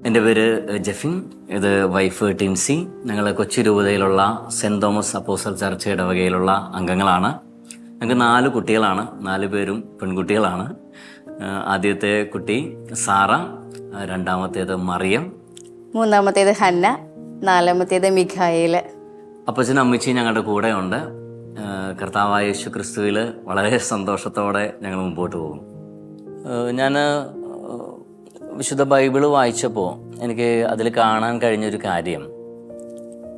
എൻ്റെ പേര് ജെഫിൻ. ഇത് വൈഫ് ടിൻസി. ഞങ്ങൾ കൊച്ചി രൂപതയിലുള്ള സെൻറ് തോമസ് അപ്പോസ്റ്റൽ ചർച്ച് ഇടവകയിലുള്ള അംഗങ്ങളാണ്. ഞങ്ങൾക്ക് 4 കുട്ടികളാണ്. 4 പേരും പെൺകുട്ടികളാണ്. ആദ്യത്തെ കുട്ടി സാറ, രണ്ടാമത്തേത് മറിയം, മൂന്നാമത്തേത് ഹന്ന, നാലാമത്തേത് മിഖായേൽ. അപ്പച്ചനും അമ്മച്ചിയും ഞങ്ങളുടെ കൂടെ ഉണ്ട്. കർത്താവായ യേശു ക്രിസ്തുവിൽ വളരെ സന്തോഷത്തോടെ ഞങ്ങൾ മുമ്പോട്ട് പോകും. ഞാൻ വിശുദ്ധ ബൈബിള് വായിച്ചപ്പോൾ എനിക്ക് അതിൽ കാണാൻ കഴിഞ്ഞൊരു കാര്യം,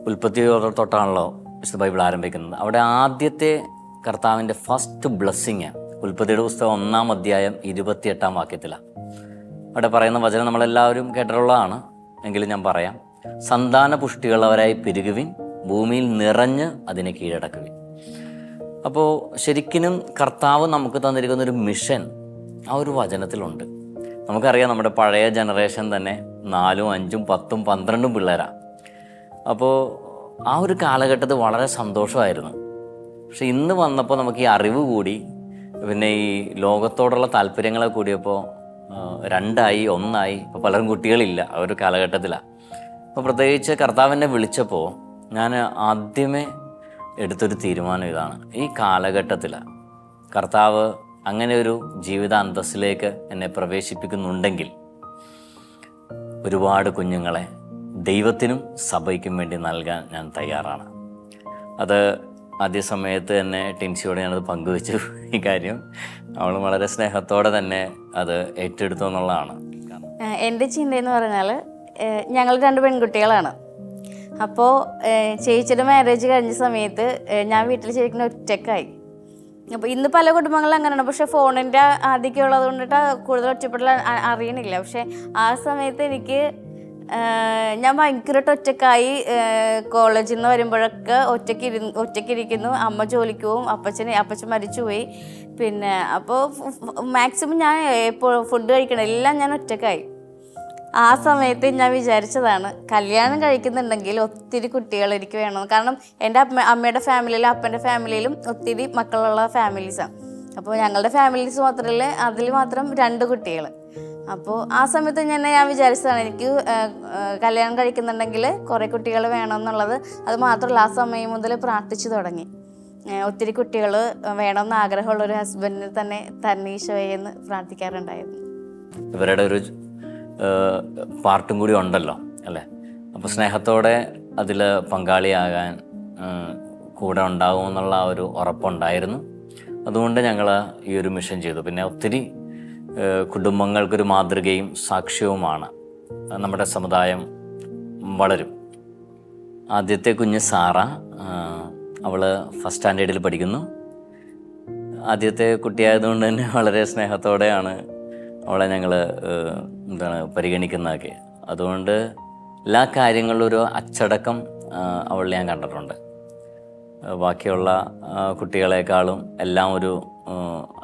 ഉൽപ്പത്തി തൊട്ടാണല്ലോ വിശുദ്ധ ബൈബിൾ ആരംഭിക്കുന്നത്. അവിടെ ആദ്യത്തെ കർത്താവിൻ്റെ ഫസ്റ്റ് ബ്ലെസ്സിങ് ഉൽപ്പത്തിയുടെ പുസ്തകം 1-ാം അധ്യായം 28-ാം വാക്യത്തിലാണ്. അവിടെ പറയുന്ന വചനം നമ്മളെല്ലാവരും കേട്ടിട്ടുള്ളതാണ്, എങ്കിലും ഞാൻ പറയാം. സന്താന പുഷ്ടിയുള്ളവരായി പെരുകുവിൻ, ഭൂമിയിൽ നിറഞ്ഞ് അതിനെ കീഴടക്കുവിൻ. അപ്പോൾ ശരിക്കും കർത്താവ് നമുക്ക് തന്നിരിക്കുന്നൊരു മിഷൻ ആ ഒരു വചനത്തിലുണ്ട്. നമുക്കറിയാം, നമ്മുടെ പഴയ ജനറേഷൻ തന്നെ 4, 5, 10, 12 പിള്ളേരാണ്. അപ്പോൾ ആ ഒരു കാലഘട്ടത്തിൽ വളരെ സന്തോഷമായിരുന്നു. പക്ഷെ ഇന്ന് വന്നപ്പോൾ നമുക്ക് ഈ അറിവ് കൂടി, പിന്നെ ഈ ലോകത്തോടുള്ള താല്പര്യങ്ങളെ കൂടിയപ്പോൾ 2ആയി 1ആയി. ഇപ്പോൾ പലരും കുട്ടികളില്ല, ആ ഒരു കാലഘട്ടത്തിലാണ്. അപ്പോൾ പ്രത്യേകിച്ച് കർത്താവിനെ വിളിച്ചപ്പോൾ ഞാൻ ആദ്യമേ എടുത്തൊരു തീരുമാനം ഇതാണ്: ഈ കാലഘട്ടത്തിൽ കർത്താവ് അങ്ങനെ ഒരു ജീവിത അന്തസ്സിലേക്ക് എന്നെ പ്രവേശിപ്പിക്കുന്നുണ്ടെങ്കിൽ ഒരുപാട് കുഞ്ഞുങ്ങളെ ദൈവത്തിനും സഭയ്ക്കും വേണ്ടി നൽകാൻ ഞാൻ തയ്യാറാണ്. അത് ആദ്യ സമയത്ത് തന്നെ ടിൻസിയോട് ഞാനത് പങ്കുവെച്ചു. ഈ കാര്യം അവൾ വളരെ സ്നേഹത്തോടെ തന്നെ അത് ഏറ്റെടുത്തു എന്നുള്ളതാണ്. എൻ്റെ ചിന്തയെന്ന് പറഞ്ഞാൽ, ഞങ്ങൾ 2 പെൺകുട്ടികളാണ്. അപ്പോൾ ചേച്ചിയുടെ മാരേജ് കഴിഞ്ഞ സമയത്ത് ഞാൻ വീട്ടിൽ ശരിക്കും ഒറ്റക്കായി. അപ്പോൾ ഇന്ന് പല കുടുംബങ്ങളിലും അങ്ങനെയാണ്. പക്ഷേ ഫോണിൻ്റെ ആധിക്യം ഉള്ളത് കൊണ്ടിട്ട് കൂടുതൽ ഒറ്റപ്പെടൽ അറിയണില്ല. പക്ഷേ ആ സമയത്ത് എനിക്ക് ഞാൻ ഭയങ്കരമായിട്ട് ഒറ്റക്കായി. കോളേജിൽ നിന്ന് വരുമ്പോഴൊക്കെ ഒറ്റയ്ക്കിരിക്കുന്നു. അമ്മ ജോലിക്ക് പോവും, അപ്പച്ചൻ മരിച്ചുപോയി. പിന്നെ അപ്പോൾ മാക്സിമം ഞാൻ എപ്പോൾ ഫുഡ് കഴിക്കണം എല്ലാം ഞാൻ ഒറ്റക്കായി. ആ സമയത്ത് ഞാൻ വിചാരിച്ചതാണ്, കല്യാണം കഴിക്കുന്നുണ്ടെങ്കിൽ ഒത്തിരി കുട്ടികൾ എനിക്ക് വേണം. കാരണം എൻ്റെ അമ്മയുടെ ഫാമിലിയിലും അപ്പൻ്റെ ഫാമിലിയിലും ഒത്തിരി മക്കളുള്ള ഫാമിലീസാണ്. അപ്പോൾ ഞങ്ങളുടെ ഫാമിലീസ് മാത്രമല്ല, അതിൽ മാത്രം 2 കുട്ടികൾ. അപ്പോൾ ആ സമയത്ത് ഞാൻ വിചാരിച്ചതാണ്, എനിക്ക് കല്യാണം കഴിക്കുന്നുണ്ടെങ്കിൽ കുറേ കുട്ടികൾ വേണമെന്നുള്ളത്. അത് മാത്രമല്ല, ആ സമയം മുതൽ പ്രാർത്ഥിച്ചു തുടങ്ങി. ഒത്തിരി കുട്ടികൾ വേണമെന്ന് ആഗ്രഹമുള്ളൊരു ഹസ്ബൻഡിന് തന്നെ തന്നീശോയെന്ന് പ്രാർത്ഥിക്കാറുണ്ടായിരുന്നു. ഇവരുടെ ഒരു പാർട്ടും കൂടി ഉണ്ടല്ലോ അല്ലേ? അപ്പോൾ സ്നേഹത്തോടെ അതിൽ പങ്കാളിയാകാൻ കൂടെ ഉണ്ടാകുമെന്നുള്ള ആ ഒരു ഉറപ്പുണ്ടായിരുന്നു. അതുകൊണ്ട് ഞങ്ങൾ ഈ ഒരു മിഷൻ ചെയ്തു. പിന്നെ ഒത്തിരി കുടുംബങ്ങൾക്കൊരു മാതൃകയും സാക്ഷ്യവുമാണ്. നമ്മുടെ സമുദായം വളരും. ആദ്യത്തെ കുഞ്ഞ് സാറ, അവൾ ഫസ്റ്റ് സ്റ്റാൻഡേർഡിൽ പഠിക്കുന്നു. ആദ്യത്തെ കുട്ടിയായതുകൊണ്ട് തന്നെ വളരെ സ്നേഹത്തോടെയാണ് അവളെ ഞങ്ങൾ പരിഗണിക്കുന്നതൊക്കെ. അതുകൊണ്ട് എല്ലാ കാര്യങ്ങളിലും ഒരു അച്ചടക്കം അവളിൽ ഞാൻ കണ്ടിട്ടുണ്ട്. ബാക്കിയുള്ള കുട്ടികളെക്കാളും എല്ലാം ഒരു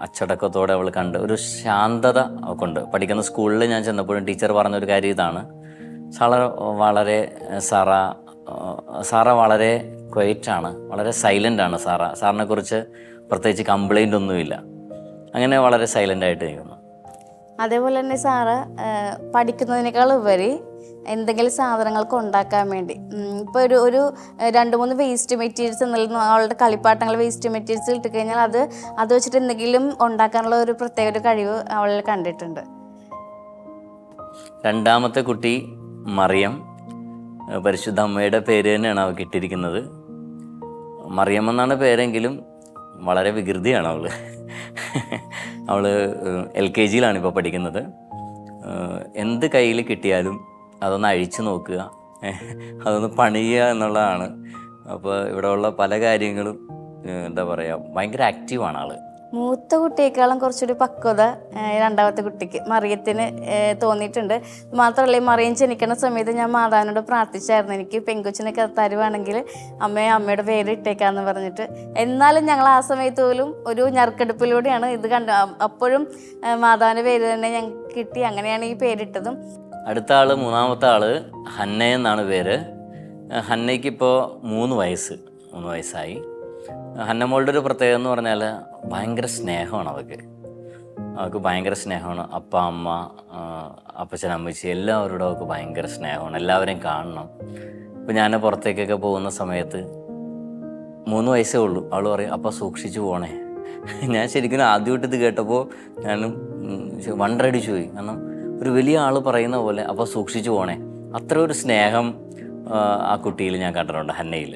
അച്ചടക്കത്തോടെ അവൾ കണ്ട്, ഒരു ശാന്തത അവൾക്കുണ്ട്. പഠിക്കുന്ന സ്കൂളിൽ ഞാൻ ചെന്നപ്പോഴും ടീച്ചർ പറഞ്ഞൊരു കാര്യം ഇതാണ്: സാറ വളരെ ക്വയറ്റാണ്, വളരെ സൈലൻ്റാണ്. സാറിനെക്കുറിച്ച് പ്രത്യേകിച്ച് കംപ്ലൈൻ്റ് ഒന്നുമില്ല. അങ്ങനെ വളരെ സൈലൻ്റായിട്ട് നിൽക്കുന്നു. അതേപോലെ തന്നെ സാറ് പഠിക്കുന്നതിനേക്കാൾ ഉപരി എന്തെങ്കിലും സാധനങ്ങൾക്ക് ഉണ്ടാക്കാൻ വേണ്ടി, ഇപ്പോൾ ഒരു 2-3 വേസ്റ്റ് മെറ്റീരിയൽസ് എന്നുള്ള അവളുടെ കളിപ്പാട്ടങ്ങൾ വേസ്റ്റ് മെറ്റീരിയൽസ് ഇട്ടുകഴിഞ്ഞാൽ അത് വെച്ചിട്ട് എന്തെങ്കിലും ഉണ്ടാക്കാനുള്ള ഒരു പ്രത്യേക ഒരു കഴിവ് അവളിൽ കണ്ടിട്ടുണ്ട്. രണ്ടാമത്തെ കുട്ടി മറിയം. പരിശുദ്ധ അമ്മയുടെ പേര് തന്നെയാണ് അവൾക്ക് ഇട്ടിരിക്കുന്നത്. മറിയം എന്നാണ് പേരെങ്കിലും വളരെ വികൃതിയാണ് അവൾ. അവൾ LKG ഇപ്പോൾ പഠിക്കുന്നത്. എന്ത് കയ്യിൽ കിട്ടിയാലും അതൊന്ന് അഴിച്ചു നോക്കുക, അതൊന്ന് പണിയുക എന്നുള്ളതാണ്. അപ്പോൾ ഇവിടെ ഉള്ള പല കാര്യങ്ങളും എന്താ പറയുക, ഭയങ്കര ആക്റ്റീവാണ് ആൾ. മൂത്ത കുട്ടിയേക്കാളും കുറച്ചൊരു പക്വത രണ്ടാമത്തെ കുട്ടിക്ക് മറിയത്തിന് തോന്നിയിട്ടുണ്ട്. മാത്രമല്ല, മറിയം ജനിക്കുന്ന സമയത്ത് ഞാൻ മാതാവിനോട് പ്രാർത്ഥിച്ചായിരുന്നു, എനിക്ക് പെങ്കൊച്ചിനൊക്കെ തരുവാണെങ്കിൽ അമ്മയുടെ പേര് ഇട്ടേക്കാന്ന് പറഞ്ഞിട്ട്. എന്നാലും ഞങ്ങൾ ആ സമയത്ത് പോലും ഒരു ഞറുക്കെടുപ്പിലൂടെയാണ് ഇത് അപ്പോഴും മാതാവിൻ്റെ പേര് തന്നെ ഞങ്ങൾക്ക് കിട്ടി. അങ്ങനെയാണ് ഈ പേരിട്ടതും. അടുത്ത ആൾ, മൂന്നാമത്തെ ആൾ ഹന്ന എന്നാണ് പേര്. ഹന്നയ്ക്കിപ്പോൾ 3 വയസ്സായി. ഹന്നമോളുടെ ഒരു പ്രത്യേകത എന്ന് പറഞ്ഞാൽ ഭയങ്കര സ്നേഹമാണ് അവൾക്ക്. അവൾക്ക് ഭയങ്കര സ്നേഹമാണ്. അപ്പ, അമ്മ, അപ്പച്ചൻ, അമ്മച്ചി എല്ലാവരോടും അവൾക്ക് ഭയങ്കര സ്നേഹമാണ്. എല്ലാവരെയും കാണണം. ഇപ്പം ഞാൻ പുറത്തേക്കൊക്കെ പോകുന്ന സമയത്ത് 3 വയസ്സേ ഉള്ളൂ, അവൾ പറയും അപ്പ സൂക്ഷിച്ചു പോണേ. ഞാൻ ശരിക്കും ആദ്യമായിട്ട് ഇത് കേട്ടപ്പോൾ ഞാനും വണ്ടടിച്ചു പോയി. കാരണം ഒരു വലിയ ആൾ പറയുന്ന പോലെ അപ്പ സൂക്ഷിച്ചു പോണേ. അത്ര ഒരു സ്നേഹം ആ കുട്ടിയിൽ ഞാൻ കണ്ടിട്ടുണ്ട്, ഹന്നയിൽ.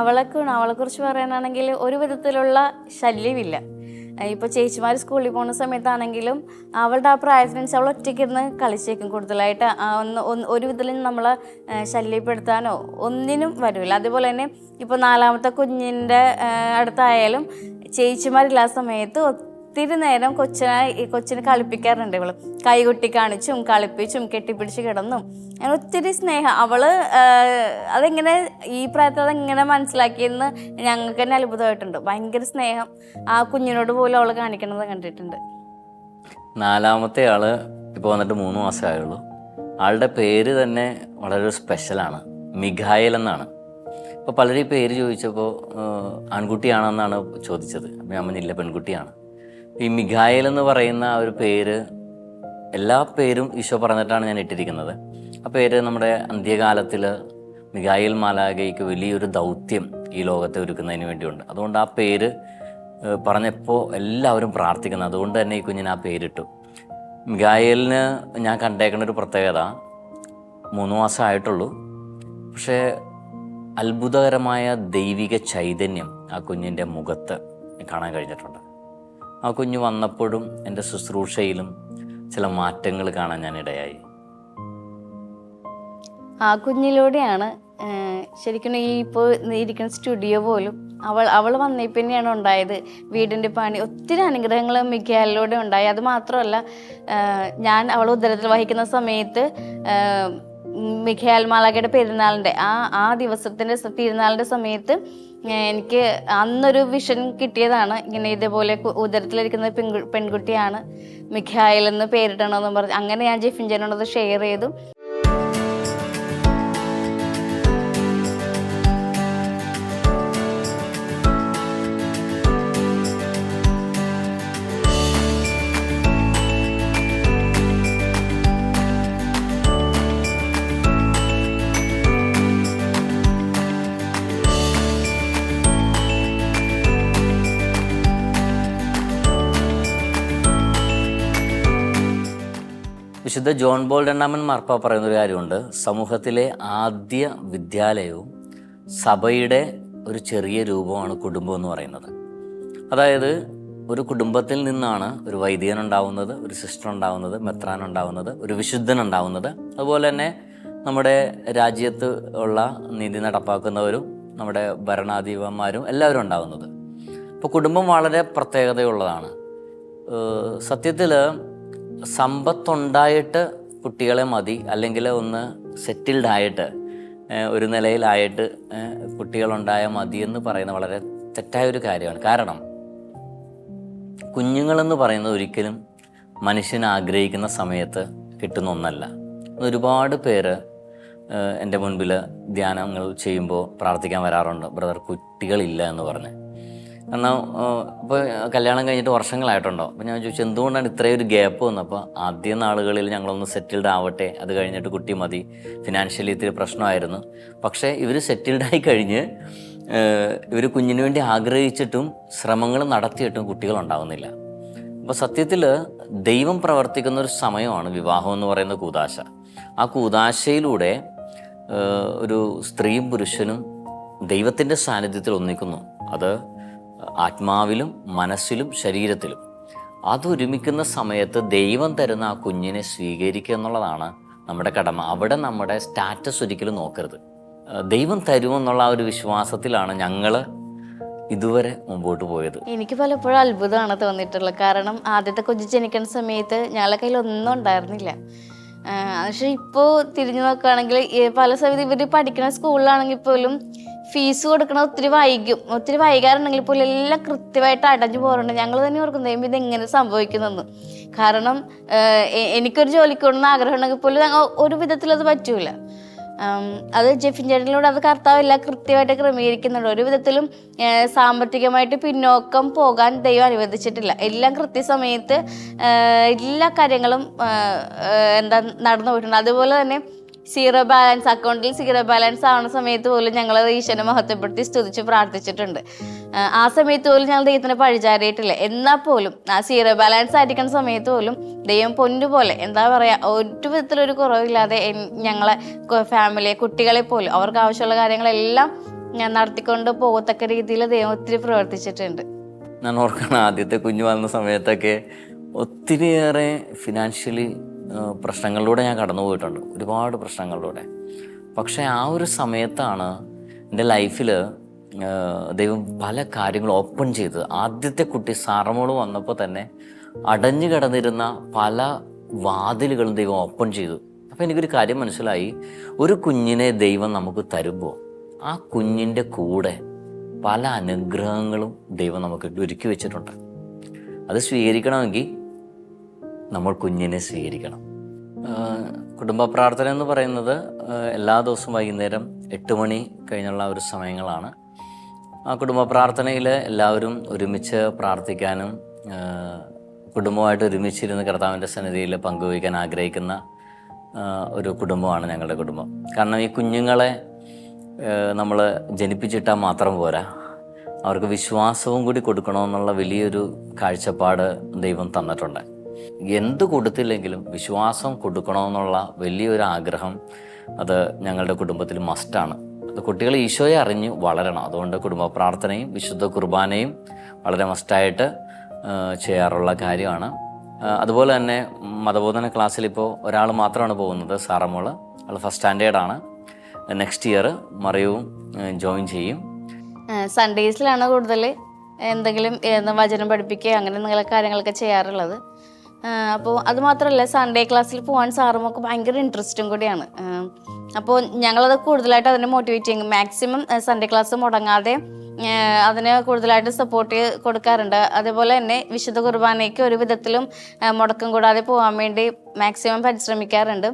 അവളെക്കുറിച്ച് പറയാനാണെങ്കിൽ ഒരു വിധത്തിലുള്ള ശല്യമില്ല. ഇപ്പോൾ ചേച്ചിമാർ സ്കൂളിൽ പോകുന്ന സമയത്താണെങ്കിലും അവളുടെ ആ പ്രായത്തിനനുസരിച്ച് അവൾ ഒറ്റയ്ക്കിരുന്ന് കളിച്ചേക്കും. കൂടുതലായിട്ട് ഒരു വിധത്തിലും നമ്മളെ ശല്യപ്പെടുത്താനോ ഒന്നിനും വരില്ല. അതുപോലെ തന്നെ ഇപ്പോൾ 4ാമത്തെ കുഞ്ഞിൻ്റെ അടുത്തായാലും ചേച്ചിമാരില്ലാത്ത സമയത്ത് ഒത്തിരി നേരം കൊച്ചിനെ കളിപ്പിക്കാറുണ്ട്. ഇവള് കൈകൊട്ടി കാണിച്ചും കളിപ്പിച്ചും കെട്ടിപ്പിടിച്ച് കിടന്നും അങ്ങനെ ഒത്തിരി സ്നേഹം. അവള് അതെങ്ങനെ ഈ പ്രായത്തിൽ അതെങ്ങനെ മനസ്സിലാക്കിയെന്ന് ഞങ്ങൾക്ക് തന്നെ അത്ഭുതമായിട്ടുണ്ട്. ഭയങ്കര സ്നേഹം ആ കുഞ്ഞിനോട് പോലും അവള് കാണിക്കണത് കണ്ടിട്ടുണ്ട്. 4ാമത്തെ ആള് ഇപ്പോൾ വന്നിട്ട് 3 മാസമായുള്ളൂ. ആളുടെ പേര് തന്നെ വളരെ സ്പെഷ്യലാണ്, മിഖായേൽ എന്നാണ്. അപ്പോൾ പലരും ഈ പേര് ചോദിച്ചപ്പോൾ ആൺകുട്ടിയാണെന്നാണ് ചോദിച്ചത്. അപ്പം ഞാൻ പറഞ്ഞില്ല, പെൺകുട്ടിയാണ്. ഈ മിഖായേൽ എന്ന് പറയുന്ന ഒരു പേര്, എല്ലാ പേരും ഈശോ പറഞ്ഞിട്ടാണ് ഞാൻ ഇട്ടിരിക്കുന്നത്. ആ പേര് നമ്മുടെ അന്ത്യകാലത്തിൽ മിഖായേൽ മാലാഖയ്ക്ക് വലിയൊരു ദൗത്യം ഈ ലോകത്തെ ഒരുക്കുന്നതിന് വേണ്ടിയുണ്ട്. അതുകൊണ്ട് ആ പേര് പറഞ്ഞപ്പോൾ എല്ലാവരും പ്രാർത്ഥിക്കുന്നത്. അതുകൊണ്ട് തന്നെ ഈ കുഞ്ഞിന് ആ പേരിട്ടു. മിഖായേലിന് ഞാൻ കണ്ടേക്കുന്ന ഒരു പ്രത്യേകത, 3 മാസമായിട്ടുള്ളൂ, പക്ഷേ അത്ഭുതകരമായ ദൈവിക ചൈതന്യം ആ കുഞ്ഞിൻ്റെ മുഖത്ത് കാണാൻ കഴിഞ്ഞിട്ടുണ്ട്. ആ കുഞ്ഞ് വന്നപ്പോഴും എൻ്റെ ശുശ്രൂഷയിലും ചില മാറ്റങ്ങൾ കാണാൻ ഞാനിടയായി. ആ കുഞ്ഞിലൂടെയാണ് ശരിക്കും ഈ ഇപ്പോൾ ഇരിക്കുന്ന സ്റ്റുഡിയോ പോലും അവൾ വന്നേ പിന്നെയാണ് ഉണ്ടായത്. വീടിൻ്റെ പണി, ഒത്തിരി അനുഗ്രഹങ്ങൾ മിഖായേലിലൂടെ ഉണ്ടായി. അത് മാത്രമല്ല, ഞാൻ അവൾ ഉദരത്തിൽ വഹിക്കുന്ന സമയത്ത് മിഖായേൽ മാലാഖയുടെ പെരുന്നാളിൻ്റെ ആ ദിവസത്തിൻ്റെ തിരുനാളിൻ്റെ സമയത്ത് എനിക്ക് അന്നൊരു വിഷൻ കിട്ടിയതാണ്. ഇങ്ങനെ ഇതേപോലെ ഉദരത്തിലിരിക്കുന്ന പെൺകുട്ടിയാണ്, മിഖായേൽ എന്ന് പേരിടണമെന്ന് പറഞ്ഞു. അങ്ങനെ ഞാൻ ജെഫിൻജനോടത് ഷെയർ ചെയ്തു. വിശുദ്ധ ജോൺ ബോൾ രണ്ടാമൻ മാർപ്പാപ്പ പറയുന്നൊരു കാര്യമുണ്ട്. സമൂഹത്തിലെ ആദ്യ വിദ്യാലയവും സഭയുടെ ഒരു ചെറിയ രൂപമാണ് കുടുംബം എന്ന് പറയുന്നത്. അതായത് ഒരു കുടുംബത്തിൽ നിന്നാണ് ഒരു വൈദികൻ ഉണ്ടാവുന്നത്, ഒരു സിസ്റ്റർ ഉണ്ടാവുന്നത്, മെത്രാൻ ഉണ്ടാവുന്നത്, ഒരു വിശുദ്ധൻ ഉണ്ടാവുന്നത്. അതുപോലെ തന്നെ നമ്മുടെ രാജ്യത്ത് ഉള്ള നീതി നടപ്പാക്കുന്നവരും നമ്മുടെ ഭരണാധിപന്മാരും എല്ലാവരും ഉണ്ടാവുന്നത്. അപ്പോൾ കുടുംബം വളരെ പ്രത്യേകതയുള്ളതാണ്. സത്യത്തിൽ സമ്പത്തുണ്ടായിട്ട് കുട്ടികളെ മതി, അല്ലെങ്കിൽ ഒന്ന് സെറ്റിൽഡായിട്ട് ഒരു നിലയിലായിട്ട് കുട്ടികളുണ്ടായാൽ മതി എന്ന് പറയുന്നത് വളരെ തെറ്റായൊരു കാര്യമാണ്. കാരണം കുഞ്ഞുങ്ങളെന്ന് പറയുന്നത് ഒരിക്കലും മനുഷ്യൻ ആഗ്രഹിക്കുന്ന സമയത്ത് കിട്ടുന്ന ഒന്നല്ല. ഒരുപാട് പേര് എൻ്റെ മുൻപിൽ ധ്യാനങ്ങൾ ചെയ്യുമ്പോൾ പ്രാർത്ഥിക്കാൻ വരാറുണ്ട്, ബ്രദർ കുട്ടികളില്ല എന്ന് പറഞ്ഞ്. കാരണം ഇപ്പോൾ കല്യാണം കഴിഞ്ഞിട്ട് വർഷങ്ങളായിട്ടുണ്ടോ. അപ്പോൾ ഞാൻ ചോദിച്ചു എന്തുകൊണ്ടാണ് ഇത്രയും ഒരു ഗ്യാപ്പ് വന്നപ്പോൾ ആദ്യ നാളുകളിൽ ഞങ്ങളൊന്ന് സെറ്റിൽഡ് ആവട്ടെ, അത് കഴിഞ്ഞിട്ട് കുട്ടി മതി, ഫിനാൻഷ്യലി ഇത്തിരി പ്രശ്നമായിരുന്നു. പക്ഷേ ഇവർ സെറ്റിൽഡായി കഴിഞ്ഞ് ഇവർ കുഞ്ഞിന് വേണ്ടി ആഗ്രഹിച്ചിട്ടും ശ്രമങ്ങൾ നടത്തിയിട്ടും കുട്ടികളുണ്ടാവുന്നില്ല. അപ്പോൾ സത്യത്തിൽ ദൈവം പ്രവർത്തിക്കുന്ന ഒരു സമയമാണ് വിവാഹം എന്ന് പറയുന്ന കൂദാശ. ആ കൂദാശയിലൂടെ ഒരു സ്ത്രീയും പുരുഷനും ദൈവത്തിൻ്റെ സാന്നിധ്യത്തിൽ ഒന്നിക്കുന്നു. അത് ആത്മാവിലും മനസ്സിലും ശരീരത്തിലും. അതൊരുമിക്കുന്ന സമയത്ത് ദൈവം തരുന്ന ആ കുഞ്ഞിനെ സ്വീകരിക്കുക എന്നുള്ളതാണ് നമ്മുടെ കടമ. അവിടെ നമ്മുടെ സ്റ്റാറ്റസ് ഒരിക്കലും നോക്കരുത്. ദൈവം തരുമെന്നുള്ള ആ ഒരു വിശ്വാസത്തിലാണ് ഞങ്ങൾ ഇതുവരെ മുമ്പോട്ട് പോയത്. എനിക്ക് പലപ്പോഴും അത്ഭുതമാണ് തോന്നിയിട്ടുള്ളത്. കാരണം ആദ്യത്തെ കൊച്ചു ജനിക്കുന്ന സമയത്ത് ഞങ്ങളുടെ കയ്യിൽ ഒന്നും ഉണ്ടായിരുന്നില്ല. പക്ഷെ ഇപ്പോൾ തിരിഞ്ഞു നോക്കുകയാണെങ്കിൽ പല സമയത്ത് ഇവർ പഠിക്കുന്ന സ്കൂളിലാണെങ്കിൽ പോലും ഫീസ് കൊടുക്കണത് ഒത്തിരി വൈകാറുണ്ടെങ്കിൽ പോലും എല്ലാം കൃത്യമായിട്ട് അടഞ്ഞു പോകാറുണ്ട്. ഞങ്ങൾ തന്നെ ഓർക്കുന്നത് ഇതെങ്ങനെ സംഭവിക്കുന്നെന്ന്. കാരണം എനിക്കൊരു ജോലിക്ക് കൊണ്ടുവന്ന് ആഗ്രഹം ഉണ്ടെങ്കിൽ പോലും ഒരു വിധത്തിലത് പറ്റൂല. അത് ജെഫിൻ ചേട്ടനിലൂടെ അത് കർത്താവ് എല്ലാം കൃത്യമായിട്ട് ക്രമീകരിക്കുന്നുണ്ട്. ഒരു വിധത്തിലും സാമ്പത്തികമായിട്ട് പിന്നോക്കം പോകാൻ ദൈവം അനുവദിച്ചിട്ടില്ല. എല്ലാം കൃത്യസമയത്ത് എല്ലാ കാര്യങ്ങളും നടന്നു പോയിട്ടുണ്ട്. അതുപോലെ തന്നെ അക്കൗണ്ടിൽ സീറോ ബാലൻസ് ആവുന്ന സമയത്ത് പോലും ഞങ്ങൾ ഈശ്വരനെ മഹത്വപ്പെടുത്തി സ്തുതിച്ച് പ്രാർത്ഥിച്ചിട്ടുണ്ട്. ആ സമയത്ത് പോലും ഞങ്ങൾ ദൈവത്തിന് പഴിചാരിയിട്ടില്ല. എന്നാൽ പോലും ആ സീറോ ബാലൻസ് ആയിരിക്കുന്ന സമയത്ത് പോലും ദൈവം പൊന്നുപോലെ ഒരു വിധത്തിലൊരു കുറവില്ലാതെ ഞങ്ങളെ ഫാമിലിയെ, കുട്ടികളെ പോലും അവർക്ക് ആവശ്യമുള്ള കാര്യങ്ങളെല്ലാം ഞാൻ നടത്തിക്കൊണ്ട് പോകത്തക്ക രീതിയിൽ ദൈവം ഒത്തിരി പ്രവർത്തിച്ചിട്ടുണ്ട്. ഞാൻ ഓർക്കണം, ആദ്യത്തെ കുഞ്ഞു വന്ന സമയത്തൊക്കെ ഒത്തിരിയേറെ ഫിനാൻഷ്യലി പ്രശ്നങ്ങളിലൂടെ ഞാൻ കടന്നു പോയിട്ടുണ്ട്, ഒരുപാട് പ്രശ്നങ്ങളിലൂടെ. പക്ഷേ ആ ഒരു സമയത്താണ് എൻ്റെ ലൈഫിൽ ദൈവം പല കാര്യങ്ങളും ഓപ്പൺ ചെയ്തത്. ആദ്യത്തെ കുട്ടി സാറമോള് വന്നപ്പോൾ തന്നെ അടഞ്ഞു കിടന്നിരുന്ന പല വാതിലുകളും ദൈവം ഓപ്പൺ ചെയ്തു. അപ്പോൾ എനിക്കൊരു കാര്യം മനസ്സിലായി, ഒരു കുഞ്ഞിനെ ദൈവം നമുക്ക് തരുമ്പോൾ ആ കുഞ്ഞിൻ്റെ കൂടെ പല അനുഗ്രഹങ്ങളും ദൈവം നമുക്ക് ഒരുക്കി വെച്ചിട്ടുണ്ട്. അത് സ്വീകരിക്കണമെങ്കിൽ നമ്മൾ കുഞ്ഞിനെ സ്വീകരിക്കണം. കുടുംബ പ്രാർത്ഥന എന്ന് പറയുന്നത് എല്ലാ ദിവസവും വൈകുന്നേരം 8 മണി കഴിഞ്ഞുള്ള ഒരു സമയങ്ങളാണ്. ആ കുടുംബ പ്രാർത്ഥനയിൽ എല്ലാവരും ഒരുമിച്ച് പ്രാർത്ഥിക്കാനും കുടുംബമായിട്ട് ഒരുമിച്ചിരുന്ന് കർത്താവിൻ്റെ സന്നിധിയിൽ പങ്കുവയ്ക്കാൻ ആഗ്രഹിക്കുന്ന ഒരു കുടുംബമാണ് ഞങ്ങളുടെ കുടുംബം. കാരണം ഈ കുഞ്ഞുങ്ങളെ നമ്മൾ ജനിപ്പിച്ചിട്ടാൽ മാത്രം പോരാ, അവർക്ക് വിശ്വാസവും കൂടി കൊടുക്കണമെന്നുള്ള വലിയൊരു കാഴ്ചപ്പാട് ദൈവം തന്നിട്ടുണ്ട്. എന്ത് കൊടുത്തില്ലെങ്കിലും വിശ്വാസം കൊടുക്കണമെന്നുള്ള വലിയൊരു ആഗ്രഹം അത് ഞങ്ങളുടെ കുടുംബത്തിൽ മസ്റ്റാണ്. അത് കുട്ടികൾ ഈശോയെ അറിഞ്ഞ് വളരണം. അതുകൊണ്ട് കുടുംബ പ്രാർത്ഥനയും വിശുദ്ധ കുർബാനയും വളരെ മസ്റ്റായിട്ട് ചെയ്യാറുള്ള കാര്യമാണ്. അതുപോലെ തന്നെ മതബോധന ക്ലാസ്സിൽ ഇപ്പോൾ ഒരാൾ മാത്രമാണ് പോകുന്നത്, സാറമോള്. അവൾ ഫസ്റ്റ് സ്റ്റാൻഡേർഡാണ്. നെക്സ്റ്റ് ഇയർ മറിയവും ജോയിൻ ചെയ്യും. സൺഡേസിലാണ് കൂടുതൽ എന്തെങ്കിലും വചനം പഠിപ്പിക്കുക അങ്ങനെ എന്തെങ്കിലും കാര്യങ്ങളൊക്കെ ചെയ്യാറുള്ളത്. അപ്പോൾ അതുമാത്രമല്ല, സൺഡേ ക്ലാസ്സിൽ പോകാൻ സാറുമൊക്കെ ഭയങ്കര ഇൻട്രസ്റ്റും കൂടിയാണ്. അപ്പോൾ ഞങ്ങളത് കൂടുതലായിട്ട് അതിനെ മോട്ടിവേറ്റ് ചെയ്യും. മാക്സിമം സൺഡേ ക്ലാസ് മുടങ്ങാതെ അതിന് കൂടുതലായിട്ട് സപ്പോർട്ട് കൊടുക്കാറുണ്ട്. അതേപോലെ തന്നെ വിശുദ്ധ കുർബാനയ്ക്ക് ഒരു വിധത്തിലും മുടക്കം കൂടാതെ പോകാൻ വേണ്ടി മാക്സിമം പരിശ്രമിക്കാറുണ്ട്.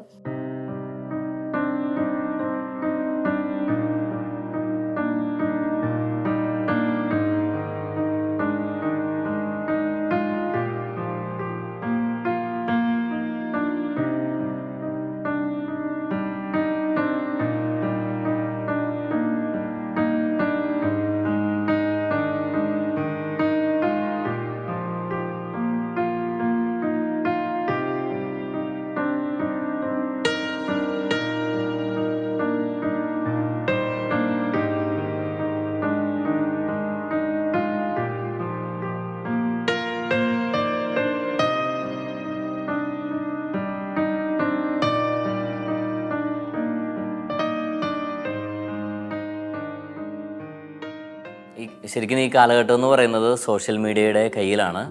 ശരിക്കും ഈ കാലഘട്ടം എന്ന് പറയുന്നത് സോഷ്യൽ മീഡിയയുടെ കയ്യിലാണ്.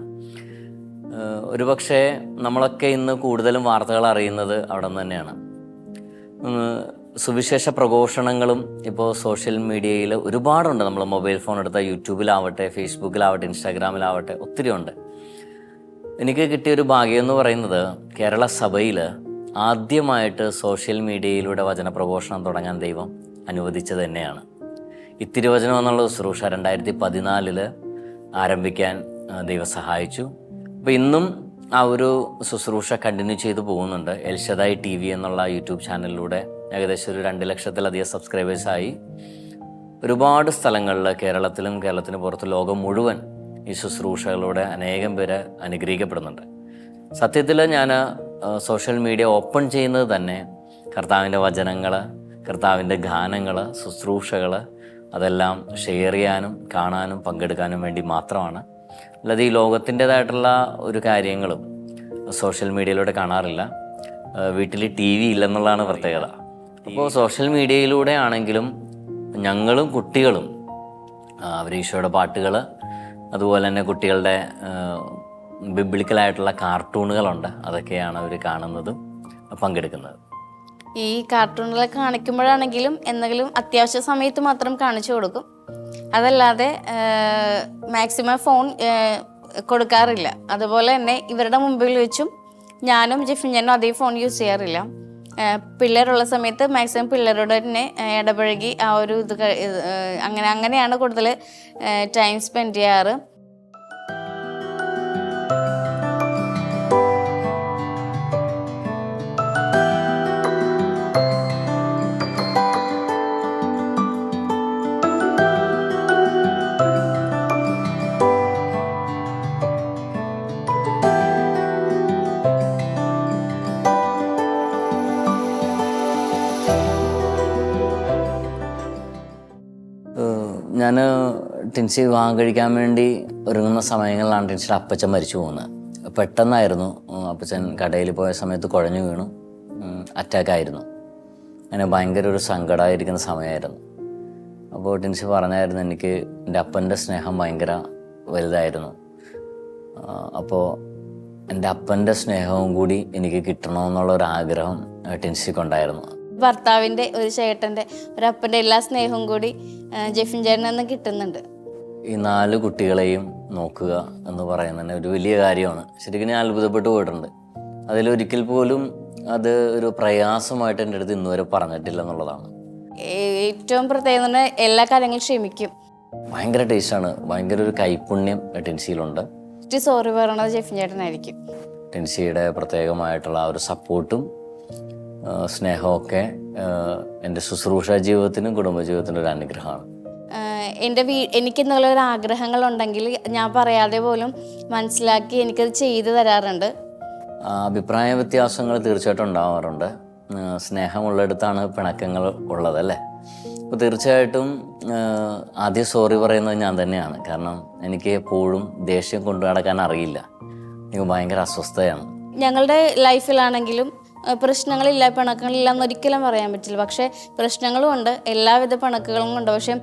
ഒരുപക്ഷെ നമ്മളൊക്കെ ഇന്ന് കൂടുതലും വാർത്തകൾ അറിയുന്നത് അവിടെ നിന്ന് തന്നെയാണ്. സുവിശേഷ പ്രഘോഷണങ്ങളും ഇപ്പോൾ സോഷ്യൽ മീഡിയയിൽ ഒരുപാടുണ്ട്. നമ്മൾ മൊബൈൽ ഫോൺ എടുത്താൽ യൂട്യൂബിലാവട്ടെ, ഫേസ്ബുക്കിലാവട്ടെ, ഇൻസ്റ്റാഗ്രാമിലാവട്ടെ ഒത്തിരി ഉണ്ട്. എനിക്ക് കിട്ടിയൊരു ഭാഗ്യം എന്ന് പറയുന്നത് കേരള സഭയിൽ ആദ്യമായിട്ട് സോഷ്യൽ മീഡിയയിലൂടെ വചനപ്രഘോഷണം തുടങ്ങാൻ ദൈവം അനുവദിച്ചത് തന്നെയാണ്. ഈ തിരുവചനം എന്നുള്ള ശുശ്രൂഷ 2014 ആരംഭിക്കാൻ ദൈവം സഹായിച്ചു. അപ്പോൾ ഇന്നും ആ ഒരു ശുശ്രൂഷ കണ്ടിന്യൂ ചെയ്തു പോകുന്നുണ്ട്. എൽഷദായ് TV എന്നുള്ള യൂട്യൂബ് ചാനലിലൂടെ ഏകദേശം ഒരു 2 ലക്ഷത്തിലധികം സബ്സ്ക്രൈബേഴ്സായി. ഒരുപാട് സ്ഥലങ്ങളിൽ കേരളത്തിലും കേരളത്തിന് പുറത്ത് ലോകം മുഴുവൻ ഈ ശുശ്രൂഷകളിലൂടെ അനേകം പേര് അനുഗ്രഹിക്കപ്പെടുന്നുണ്ട്. സത്യത്തിൽ ഞാൻ സോഷ്യൽ മീഡിയ ഓപ്പൺ ചെയ്യുന്നത് തന്നെ കർത്താവിൻ്റെ വചനങ്ങൾ, കർത്താവിൻ്റെ ഗാനങ്ങൾ, ശുശ്രൂഷകൾ അതെല്ലാം ഷെയർ ചെയ്യാനും കാണാനും പങ്കെടുക്കാനും വേണ്ടി മാത്രമാണ്. അല്ലാതെ ഈ ലോകത്തിൻ്റെതായിട്ടുള്ള ഒരു കാര്യങ്ങളും സോഷ്യൽ മീഡിയയിലൂടെ കാണാറില്ല. വീട്ടിൽ TV ഇല്ലെന്നുള്ളതാണ് പ്രത്യേകത. അപ്പോൾ സോഷ്യൽ മീഡിയയിലൂടെ ആണെങ്കിലും ഞങ്ങളും കുട്ടികളും അവർ ഈശോയുടെ പാട്ടുകൾ, അതുപോലെ തന്നെ കുട്ടികളുടെ ബിബ്ലിക്കലായിട്ടുള്ള കാർട്ടൂണുകളുണ്ട്, അതൊക്കെയാണ് അവർ കാണുന്നതും പങ്കെടുക്കുന്നത്. ഈ കാർട്ടൂണുകളെ കാണിക്കുമ്പോഴാണെങ്കിലും എന്തെങ്കിലും അത്യാവശ്യ സമയത്ത് മാത്രം കാണിച്ചു കൊടുക്കും. അതല്ലാതെ മാക്സിമം ഫോൺ കൊടുക്കാറില്ല. അതുപോലെ തന്നെ ഇവരുടെ മുമ്പിൽ വെച്ചും ഞാനും ജെഫിൻ ചേട്ടനും അതേ ഫോൺ യൂസ് ചെയ്യാറില്ല. പിള്ളേരുള്ള സമയത്ത് മാക്സിമം പിള്ളേരോട് തന്നെ ഇടപഴകി ആ ഒരു അങ്ങനെയാണ് കൂടുതൽ ടൈം സ്പെൻഡ് ചെയ്യാറ്. ഞാൻ ടിൻസി വിവാഹം കഴിക്കാൻ വേണ്ടി ഒരുങ്ങുന്ന സമയങ്ങളിലാണ് ടിൻസിയുടെ അപ്പച്ചൻ മരിച്ചു പോകുന്നത്. പെട്ടെന്നായിരുന്നു. അപ്പച്ചൻ കടയിൽ പോയ സമയത്ത് കുഴഞ്ഞു വീണു, അറ്റാക്കായിരുന്നു. അങ്ങനെ ഭയങ്കര ഒരു സങ്കടമായിരിക്കുന്ന സമയമായിരുന്നു. അപ്പോൾ ടിൻസി പറഞ്ഞായിരുന്നു, എനിക്ക് എൻ്റെ അപ്പൻ്റെ സ്നേഹം ഭയങ്കര വലുതായിരുന്നു. അപ്പോൾ എൻ്റെ അപ്പൻ്റെ സ്നേഹവും കൂടി എനിക്ക് കിട്ടണമെന്നുള്ള ഒരു ആഗ്രഹം ടിൻസിക്കുണ്ടായിരുന്നു. ഭർത്താവിൻ്റെ, ഒരു ചേട്ടൻ്റെ, ഒരപ്പൻ്റെ എല്ലാ സ്നേഹവും കൂടി ജെഫിൻ ചേട്ടനെന്ന് കിട്ടുന്നുണ്ട്. ഈ 4 കുട്ടികളെയും നോക്കുക എന്ന് പറയുന്നത് ഒരു വലിയ കാര്യമാണ്. ശരിക്കും ഞാൻ അത്ഭുതപ്പെട്ടു പോയിട്ടുണ്ട്. അതിലൊരിക്കൽ പോലും അത് ഒരു പ്രയാസമായിട്ട് എൻ്റെ അടുത്ത് ഇന്നുവരെ പറഞ്ഞിട്ടില്ല എന്നുള്ളതാണ്. ഏറ്റവും പ്രത്യേകം തന്നെ എല്ലാ കാര്യങ്ങളും ക്ഷമിക്കും. ഭയങ്കര ടേസ്റ്റാണ്. ഭയങ്കര ഒരു കൈപുണ്യം ടിൻസിയിലുണ്ട്. സോറി പറയണത് ജെഫിൻ ചേട്ടനായിരിക്കും. ടിൻസിയുടെ പ്രത്യേകമായിട്ടുള്ള ആ ഒരു സപ്പോർട്ടും സ്നേഹമൊക്കെ എൻ്റെ ശുശ്രൂഷ ജീവിതത്തിനും കുടുംബജീവിതത്തിനും ഒരു അനുഗ്രഹമാണ്. എനിക്കെന്നുള്ള ഒരു ആഗ്രഹങ്ങളുണ്ടെങ്കിൽ ഞാൻ പറയാതെ പോലും മനസ്സിലാക്കി എനിക്കത് ചെയ്തു തരാറുണ്ട്. അഭിപ്രായ വ്യത്യാസങ്ങൾ തീർച്ചയായിട്ടും ഉണ്ടാവാറുണ്ട്. സ്നേഹമുള്ളിടത്താണ് പിണക്കങ്ങൾ ഉള്ളതല്ലേ. അപ്പോൾ തീർച്ചയായിട്ടും ആദ്യം സോറി പറയുന്നത് ഞാൻ തന്നെയാണ്. കാരണം എനിക്ക് എപ്പോഴും ദേഷ്യം കൊണ്ടു നടക്കാൻ അറിയില്ല. എനിക്ക് ഭയങ്കര അസ്വസ്ഥതയാണ്. ഞങ്ങളുടെ ലൈഫിലാണെങ്കിലും പ്രശ്നങ്ങളില്ല, പിണക്കങ്ങളില്ല എന്നൊരിക്കലും പറയാൻ പറ്റില്ല. പക്ഷേ പ്രശ്നങ്ങളും ഉണ്ട്, എല്ലാവിധ പിണക്കുകളും ഉണ്ട്. പക്ഷെ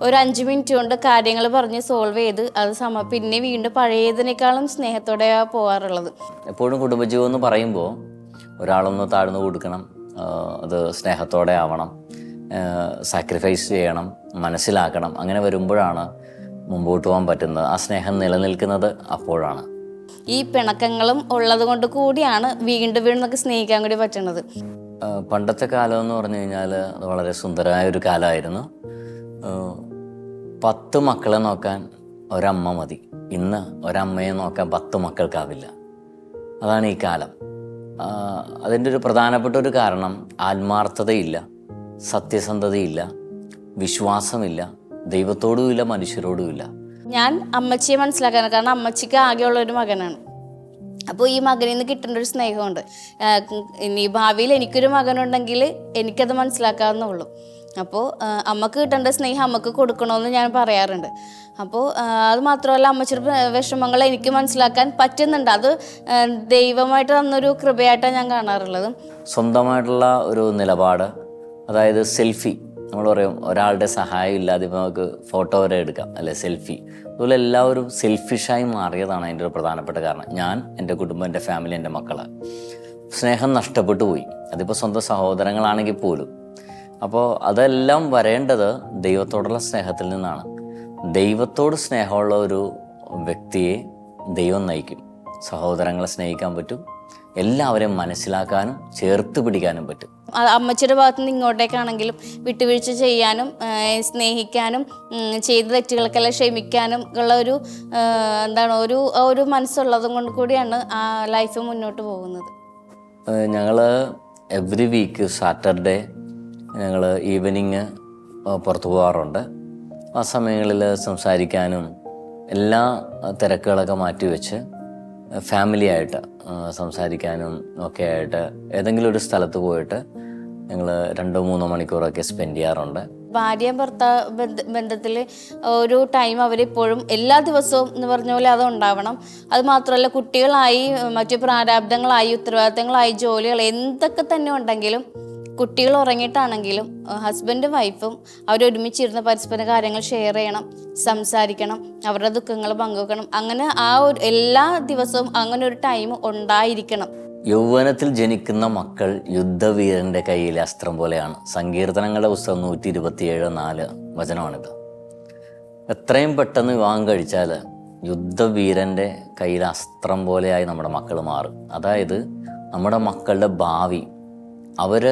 ഒരു 5 മിനിറ്റ് കൊണ്ട് കാര്യങ്ങൾ പറഞ്ഞ് സോൾവ് ചെയ്ത് അത് പിന്നെ വീണ്ടും പഴയതിനേക്കാളും സ്നേഹത്തോടെയാണ് പോകാറുള്ളത്. എപ്പോഴും കുടുംബജീവം എന്ന് പറയുമ്പോൾ ഒരാളൊന്ന് താഴ്ന്നു കൊടുക്കണം, അത് സ്നേഹത്തോടെ ആവണം, സാക്രിഫൈസ് ചെയ്യണം, മനസ്സിലാക്കണം. അങ്ങനെ വരുമ്പോഴാണ് മുമ്പോട്ട് പോകാൻ പറ്റുന്നത്. ആ സ്നേഹം നിലനിൽക്കുന്നത് അപ്പോഴാണ്. ഈ പിണക്കങ്ങളും ഉള്ളത് കൊണ്ട് കൂടിയാണ് വീണ്ടും നമുക്ക് സ്നേഹിക്കാൻ കൂടി പറ്റുന്നത്. പണ്ടത്തെ കാലം എന്ന് പറഞ്ഞു കഴിഞ്ഞാൽ അത് വളരെ സുന്ദരമായ ഒരു കാലമായിരുന്നു. 10 മക്കളെ നോക്കാൻ ഒരമ്മ മതി. ഇന്ന് ഒരമ്മയെ നോക്കാൻ 10 മക്കൾക്കാവില്ല. അതാണ് ഈ കാലം. അതിൻ്റെ ഒരു പ്രധാനപ്പെട്ട ഒരു കാരണം ആത്മാർത്ഥതയില്ല, സത്യസന്ധതയില്ല, വിശ്വാസമില്ല, ദൈവത്തോടുമില്ല, മനുഷ്യരോടുമില്ല. ഞാൻ അമ്മച്ചിയെ മനസ്സിലാക്കാൻ, കാരണം അമ്മച്ചിക്ക് ആകെയുള്ള ഒരു മകനാണ്. അപ്പോൾ ഈ മകനിൽ നിന്ന് കിട്ടേണ്ട ഒരു സ്നേഹമുണ്ട്. ഇനി ഭാവിയിൽ എനിക്കൊരു മകനുണ്ടെങ്കിൽ എനിക്കത് മനസ്സിലാക്കാവുന്നുള്ളൂ. അപ്പോൾ അമ്മക്ക് കിട്ടേണ്ട സ്നേഹം അമ്മക്ക് കൊടുക്കണമെന്ന് ഞാൻ പറയാറുണ്ട്. അപ്പോൾ അത് മാത്രമല്ല, അമ്മച്ചിയുടെ വിഷമങ്ങൾ എനിക്ക് മനസ്സിലാക്കാൻ പറ്റുന്നുണ്ട്. അത് ദൈവമായിട്ട് തന്നൊരു കൃപയായിട്ടാണ് ഞാൻ കാണാറുള്ളത്. സ്വന്തമായിട്ടുള്ള ഒരു നിലപാട്, അതായത് സെൽഫി. നമ്മൾ പറയും ഒരാളുടെ സഹായം ഇല്ലാതെ ഇപ്പോൾ നമുക്ക് ഫോട്ടോ വരെ എടുക്കാം അല്ലെ, സെൽഫി. അതുപോലെ എല്ലാവരും സെൽഫിഷായി മാറിയതാണ് അതിൻ്റെ ഒരു പ്രധാനപ്പെട്ട കാരണം. ഞാൻ, എൻ്റെ കുടുംബം, എൻ്റെ ഫാമിലി, എൻ്റെ മക്കൾ. സ്നേഹം നഷ്ടപ്പെട്ടു പോയി. അതിപ്പോൾ സ്വന്തം സഹോദരങ്ങളാണെങ്കിൽ പോലും. അപ്പോൾ അതെല്ലാം വരേണ്ടത് ദൈവത്തോടുള്ള സ്നേഹത്തിൽ നിന്നാണ്. ദൈവത്തോട് സ്നേഹമുള്ള ഒരു വ്യക്തിയെ ദൈവം നയിക്കും. സഹോദരങ്ങളെ സ്നേഹിക്കാൻ പറ്റും, എല്ലാവരെയും മനസ്സിലാക്കാനും ചേർത്ത് പിടിക്കാനും പറ്റും. അമ്മച്ചിയുടെ ഭാഗത്തു നിന്ന് ഇങ്ങോട്ടേക്കാണെങ്കിലും വിട്ടുവീഴ്ച ചെയ്യാനും സ്നേഹിക്കാനും ചെയ്ത തെറ്റുകൾക്കെല്ലാം ക്ഷമിക്കാനും ഉള്ള ഒരു ഒരു മനസ്സുള്ളതും കൊണ്ട് കൂടിയാണ് ആ ലൈഫ് മുന്നോട്ട് പോകുന്നത്. ഞങ്ങൾ എവറി വീക്ക് സാറ്റർഡേ ഞങ്ങൾ ഈവനിങ് പുറത്തു പോകാറുണ്ട്. ആ സമയങ്ങളിൽ സംസാരിക്കാനും എല്ലാ തിരക്കുകളൊക്കെ മാറ്റിവെച്ച് ഫാമിലിയായിട്ട് സംസാരിക്കാനും ഒക്കെ ആയിട്ട് ഏതെങ്കിലും ഒരു സ്ഥലത്ത് പോയിട്ട് ഞങ്ങൾ 2-3 മണിക്കൂറൊക്കെ സ്പെൻഡ് ചെയ്യാറുണ്ട്. ഭാര്യ ഭർത്താവ് ബന്ധത്തിൽ ഒരു ടൈം അവരിപ്പോഴും എല്ലാ ദിവസവും എന്ന് പറഞ്ഞ പോലെ അത് ഉണ്ടാവണം. അത് മാത്രമല്ല, കുട്ടികളായി, മറ്റു പ്രാരാബ്ദങ്ങളായി, ഉത്തരവാദിത്തങ്ങളായി, ജോലികൾ എന്തൊക്കെ തന്നെ ഉണ്ടെങ്കിലും, കുട്ടികൾ ഉറങ്ങിയിട്ടാണെങ്കിലും ഹസ്ബൻഡും വൈഫും അവരൊരുമിച്ചിരുന്ന് പരസ്പര കാര്യങ്ങൾ ഷെയർ ചെയ്യണം, സംസാരിക്കണം, അവരുടെ ദുഃഖങ്ങൾ പങ്കുവെക്കണം. അങ്ങനെ ആ ഒരു എല്ലാ ദിവസവും അങ്ങനെ ഒരു ടൈം ഉണ്ടായിരിക്കണം. യൗവനത്തിൽ ജനിക്കുന്ന മക്കൾ യുദ്ധവീരന്റെ കയ്യിലെ അസ്ത്രം പോലെയാണ്. സങ്കീർത്തനങ്ങളുടെ പുസ്തകം 127:4 വചനമാണിത്. എത്രയും പെട്ടെന്ന് വിവാഹം കഴിച്ചാൽ യുദ്ധവീരന്റെ കയ്യിലെ അസ്ത്രം പോലെയായി നമ്മുടെ മക്കൾ മാറും. അതായത് നമ്മുടെ മക്കളുടെ ഭാവി അവർ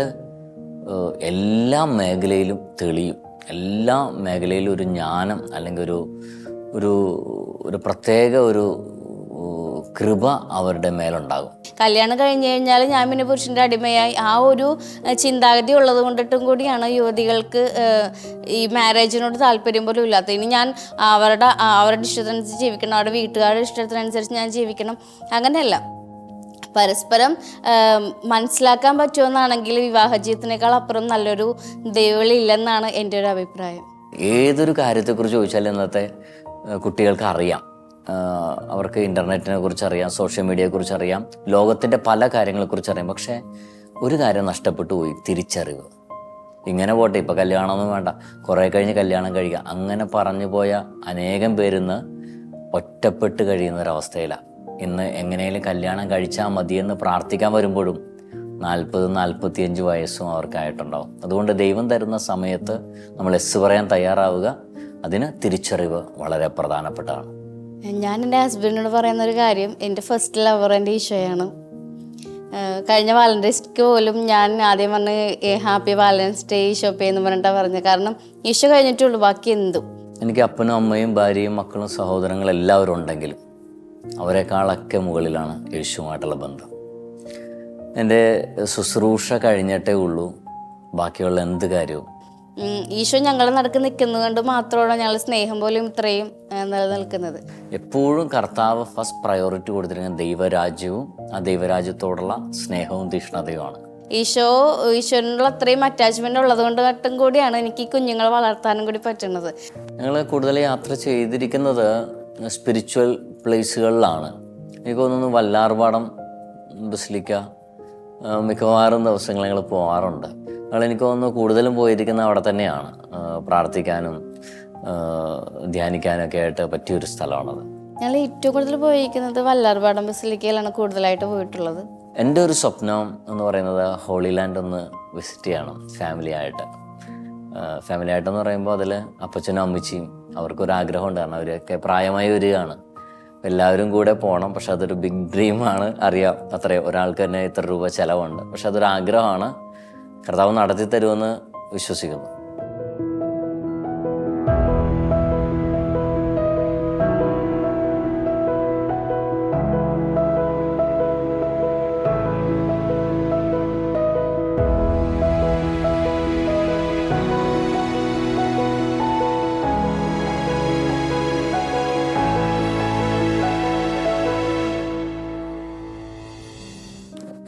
എല്ലാ മേഖലയിലും തെളിയും. എല്ലാ മേഖലയിലും ഒരു ജ്ഞാനം അല്ലെങ്കിൽ ഒരു ഒരു പ്രത്യേക ഒരു കൃപ അവരുടെ മേലുണ്ടാകും. കല്യാണം കഴിഞ്ഞ് കഴിഞ്ഞാൽ ഞാൻ പിന്നെ പുരുഷൻ്റെ അടിമയായി ആ ഒരു ചിന്താഗതി ഉള്ളത് കൊണ്ടിട്ടും കൂടിയാണ് യുവതികൾക്ക് ഈ മാരേജിനോട് താല്പര്യം പോലും ഇല്ലാത്തത്. ഇനി ഞാൻ അവരുടെ ഇഷ്ടത്തിനനുസരിച്ച് ജീവിക്കണം, അവരുടെ വീട്ടുകാരുടെ ഇഷ്ടത്തിനനുസരിച്ച് ഞാൻ ജീവിക്കണം, അങ്ങനെയല്ല. പരസ്പരം മനസ്സിലാക്കാൻ പറ്റുമെന്നാണെങ്കിൽ വിവാഹ ജീവിതത്തിനേക്കാൾ അപ്പുറം നല്ലൊരു ദൈവവിളി ഇല്ലെന്നാണ് എൻ്റെ ഒരു അഭിപ്രായം. ഏതൊരു കാര്യത്തെക്കുറിച്ച് ചോദിച്ചാൽ ഇന്നത്തെ കുട്ടികൾക്ക് അറിയാം. അവർക്ക് ഇൻ്റർനെറ്റിനെ കുറിച്ച് അറിയാം, സോഷ്യൽ മീഡിയയെക്കുറിച്ച് അറിയാം, ലോകത്തിൻ്റെ പല കാര്യങ്ങളെക്കുറിച്ച് അറിയാം. പക്ഷേ ഒരു കാര്യം നഷ്ടപ്പെട്ടു പോയി, തിരിച്ചറിവ്. ഇങ്ങനെ പോട്ടെ, ഇപ്പോൾ കല്യാണമൊന്നും വേണ്ട, കുറേ കഴിഞ്ഞ് കല്യാണം കഴിക്കുക, അങ്ങനെ പറഞ്ഞു പോയ അനേകം പേരിന്ന് ഒറ്റപ്പെട്ട് കഴിയുന്ന ഒരവസ്ഥയിലാണ്. ഇന്ന് എങ്ങനെയും കല്യാണം കഴിച്ചാൽ മതിയെന്ന് പ്രാർത്ഥിക്കാൻ വരുമ്പോഴും 40-45 വയസ്സും അവർക്കായിട്ടുണ്ടാവും. അതുകൊണ്ട് ദൈവം തരുന്ന സമയത്ത് നമ്മൾ എസ് പറയാൻ തയ്യാറാവുക. അതിന് തിരിച്ചറിവ് വളരെ പ്രധാനപ്പെട്ടതാണ്. ഞാൻ എൻ്റെ ഹസ്ബൻഡിനോട് പറയുന്ന ഒരു കാര്യം, എൻ്റെ ഫസ്റ്റ് ലവർ എൻ്റെ ഈശോയാണ്. കഴിഞ്ഞ വാലൻറ്റൈൻസ് ഡേക്ക് പോലും ഞാൻ ആദ്യം പറഞ്ഞ് ഹാപ്പി വാലൻറ്റൈൻസ് ഡേ ഈശോപ്പേ എന്ന് പറഞ്ഞിട്ടാണ് പറഞ്ഞത്. കാരണം ഈശോ കഴിഞ്ഞിട്ടുള്ളൂ ബാക്കി എന്തും. എനിക്ക് അപ്പനും അമ്മയും ഭാര്യയും മക്കളും സഹോദരങ്ങളും എല്ലാവരും ഉണ്ടെങ്കിലും അവരെക്കാളൊക്കെ മുകളിലാണ് യേശുവുമായിട്ടുള്ള ബന്ധം. എൻ്റെ ശുശ്രൂഷ കഴിഞ്ഞിട്ടേ ഉള്ളൂ ബാക്കിയുള്ള എന്ത് കാര്യവും. ഈശോ ഞങ്ങൾ നടക്ക് നിൽക്കുന്നത് കൊണ്ട് മാത്രമാണ് ഞങ്ങൾ സ്നേഹം പോലും ഇത്രയും നിലനിൽക്കുന്നത്. എപ്പോഴും കർത്താവ് ഫസ്റ്റ് പ്രയോറിറ്റി കൊടുത്തിരിക്കുന്ന ദൈവരാജ്യവും ആ ദൈവരാജ്യത്തോടുള്ള സ്നേഹവും തീഷ്ണതയുമാണ്. ഈശോനുള്ള അത്രയും അറ്റാച്ച്മെന്റ് ഉള്ളത് കൊണ്ടും കൂടിയാണ് എനിക്ക് ഈ കുഞ്ഞുങ്ങളെ വളർത്താനും കൂടി പറ്റുന്നത്. ഞങ്ങൾ കൂടുതൽ യാത്ര ചെയ്തിരിക്കുന്നത് സ്പിരിച്വൽ പ്ലേസുകളിലാണ്. എനിക്ക് തോന്നുന്നു വല്ലാർപാടം ബസിലിക്ക മിക്കവാറും ദിവസങ്ങൾ ഞങ്ങൾ പോകാറുണ്ട്. എനിക്ക് തോന്നുന്നു കൂടുതലും പോയിരിക്കുന്നത് അവിടെ തന്നെയാണ്. പ്രാർത്ഥിക്കാനും ധ്യാനിക്കാനൊക്കെ ആയിട്ട് പറ്റിയൊരു സ്ഥലമാണത്. ഞങ്ങൾ ഏറ്റവും കൂടുതൽ പോയിരിക്കുന്നത് വല്ലാർപാടം ബസിലിക്കയിലാണ് കൂടുതലായിട്ട് പോയിട്ടുള്ളത്. എൻ്റെ ഒരു സ്വപ്നം എന്ന് പറയുന്നത് ഹോളി ലാൻഡ് ഒന്ന് വിസിറ്റ് ചെയ്യണം ഫാമിലി ആയിട്ടെന്ന് പറയുമ്പോൾ അതിൽ അപ്പച്ചനും അമ്മച്ചിയും അവർക്കൊരാഗ്രഹം ഉണ്ടായിരുന്നു. അവരൊക്കെ പ്രായമായി വരികയാണ്, എല്ലാവരും കൂടെ പോകണം. പക്ഷെ അതൊരു ബിഗ് ഡ്രീമാണ്, അറിയാം. അത്രയും ഒരാൾക്ക് തന്നെ ഇത്ര രൂപ ചിലവുണ്ട്. പക്ഷെ അതൊരു ആഗ്രഹമാണ്. കർത്താവ് നടത്തി തരുമെന്ന് വിശ്വസിക്കുന്നു.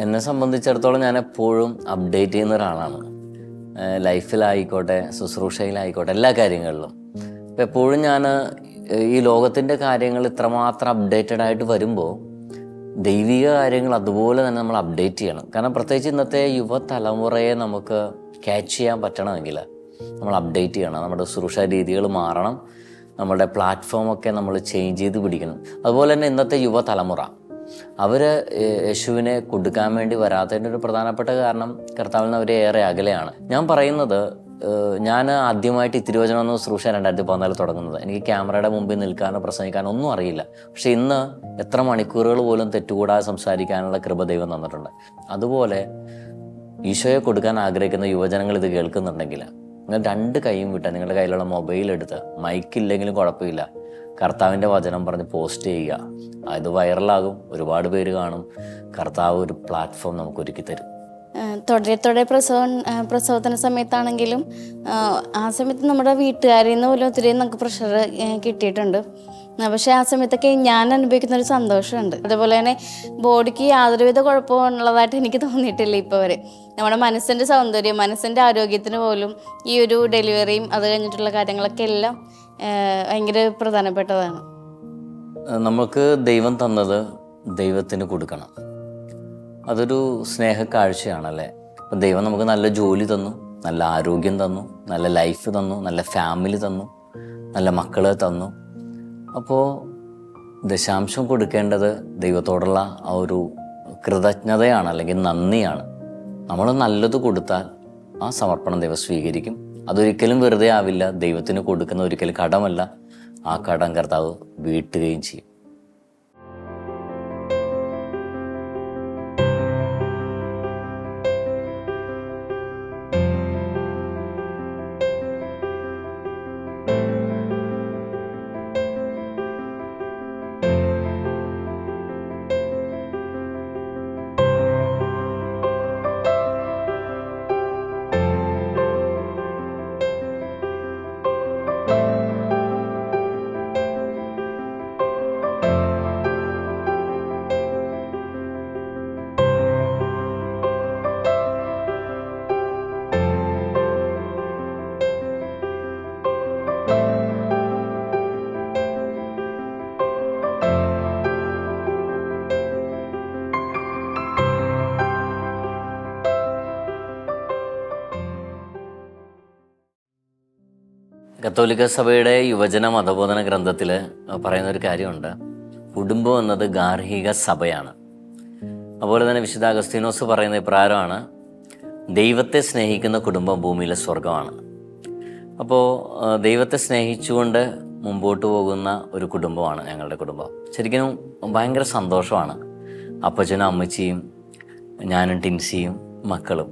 എന്നെ സംബന്ധിച്ചിടത്തോളം ഞാൻ എപ്പോഴും അപ്ഡേറ്റ് ചെയ്യുന്ന ഒരാളാണ്. ലൈഫിലായിക്കോട്ടെ, ശുശ്രൂഷയിലായിക്കോട്ടെ, എല്ലാ കാര്യങ്ങളിലും. അപ്പോൾ എപ്പോഴും ഞാൻ ഈ ലോകത്തിൻ്റെ കാര്യങ്ങൾ ഇത്രമാത്രം അപ്ഡേറ്റഡ് ആയിട്ട് വരുമ്പോൾ ദൈവിക കാര്യങ്ങൾ അതുപോലെ തന്നെ നമ്മൾ അപ്ഡേറ്റ് ചെയ്യണം. കാരണം പ്രത്യേകിച്ച് ഇന്നത്തെ യുവതലമുറയെ നമുക്ക് ക്യാച്ച് ചെയ്യാൻ പറ്റണമെങ്കിൽ നമ്മൾ അപ്ഡേറ്റ് ചെയ്യണം. നമ്മുടെ ശുശ്രൂഷ രീതികൾ മാറണം. നമ്മുടെ പ്ലാറ്റ്ഫോമൊക്കെ നമ്മൾ ചേഞ്ച് ചെയ്ത് പിടിക്കണം. അതുപോലെ തന്നെ ഇന്നത്തെ യുവതലമുറ അവർ യേശുവിനെ കൊടുക്കാൻ വേണ്ടി വരാത്തതിൻ്റെ ഒരു പ്രധാനപ്പെട്ട കാരണം കർത്താവിൽ നിന്ന് അവരെ ഏറെ അകലെയാണ്. ഞാൻ പറയുന്നത്, ഞാൻ ആദ്യമായിട്ട് തിരുവചനം എന്ന ശുശ്രൂഷ 2014 തുടങ്ങുന്നത്. എനിക്ക് ക്യാമറയുടെ മുമ്പിൽ നിൽക്കാനോ പ്രസംഗിക്കാനോ ഒന്നും അറിയില്ല. പക്ഷെ ഇന്ന് എത്ര മണിക്കൂറുകൾ പോലും തെറ്റുകൂടാതെ സംസാരിക്കാനുള്ള കൃപ ദൈവം തന്നിട്ടുണ്ട്. അതുപോലെ ഈശോയെ കൊടുക്കാൻ ആഗ്രഹിക്കുന്ന യുവജനങ്ങൾ ഇത് കേൾക്കുന്നുണ്ടെങ്കിൽ നിങ്ങൾ 2 കൈയും വിട്ടാൽ നിങ്ങളുടെ കയ്യിലുള്ള മൊബൈൽ എടുത്ത്, മൈക്കില്ലെങ്കിലും കുഴപ്പമില്ല, കർത്താവിൻ്റെ വചനം പറഞ്ഞ് പോസ്റ്റ് ചെയ്യുക. അത് വൈറലാകും, ഒരുപാട് പേര് കാണും. കർത്താവ് ഒരു പ്ലാറ്റ്ഫോം നമുക്ക് ഒരുക്കി തരും. തുടരെ പ്രസവത്തിന് സമയത്താണെങ്കിലും ആ സമയത്ത് നമ്മുടെ വീട്ടുകാരിൽ നിന്ന് പോലും ഒത്തിരി നമുക്ക് പ്രഷർ കിട്ടിയിട്ടുണ്ട്. പക്ഷേ ആ സമയത്തൊക്കെ ഞാൻ അനുഭവിക്കുന്ന ഒരു സന്തോഷമുണ്ട്. അതുപോലെ തന്നെ ബോഡിക്ക് യാതൊരുവിധ കുഴപ്പമുള്ളതായിട്ട് എനിക്ക് തോന്നിയിട്ടില്ല ഇപ്പോൾ വരെ. നമ്മുടെ മനസ്സിൻ്റെ സൗന്ദര്യം, മനസ്സിൻ്റെ ആരോഗ്യത്തിന് പോലും ഈ ഒരു ഡെലിവറിയും അത് കഴിഞ്ഞിട്ടുള്ള കാര്യങ്ങളൊക്കെ എല്ലാം ഭയങ്കര പ്രധാനപ്പെട്ടതാണ്. നമുക്ക് ദൈവം തന്നത് ദൈവത്തിന് കൊടുക്കണം. അതൊരു സ്നേഹക്കാഴ്ചയാണല്ലേ. അപ്പം ദൈവം നമുക്ക് നല്ല ജോലി തന്നു, നല്ല ആരോഗ്യം തന്നു, നല്ല ലൈഫ് തന്നു, നല്ല ഫാമിലി തന്നു, നല്ല മക്കളെ തന്നു. അപ്പോൾ ദശാംശം കൊടുക്കേണ്ടത് ദൈവത്തോടുള്ള ആ ഒരു കൃതജ്ഞതയാണ്, അല്ലെങ്കിൽ നന്ദിയാണ്. നമ്മൾ നല്ലത് കൊടുത്താൽ ആ സമർപ്പണം ദൈവം സ്വീകരിക്കും. അതൊരിക്കലും വെറുതെ ആവില്ല. ദൈവത്തിന് കൊടുക്കുന്ന ഒരിക്കലും കടമല്ല. ആ കടം കർത്താവ് വീട്ടുകയും ചെയ്യും. കത്തോലിക്ക സഭയുടെ യുവജന മതബോധന ഗ്രന്ഥത്തിൽ പറയുന്ന ഒരു കാര്യമുണ്ട്, കുടുംബം എന്നത് ഗാർഹിക സഭയാണ്. അതുപോലെ തന്നെ വിശുദ്ധ അഗസ്തീനോസ് പറയുന്ന ഇപ്രകാരമാണ്, ദൈവത്തെ സ്നേഹിക്കുന്ന കുടുംബം ഭൂമിയിലെ സ്വർഗമാണ്. അപ്പോൾ ദൈവത്തെ സ്നേഹിച്ചുകൊണ്ട് മുമ്പോട്ട് പോകുന്ന ഒരു കുടുംബമാണ് ഞങ്ങളുടെ കുടുംബം. ശരിക്കും ഭയങ്കര സന്തോഷമാണ്. അപ്പച്ചനും അമ്മച്ചിയും ഞാനും ടിൻസിയും മക്കളും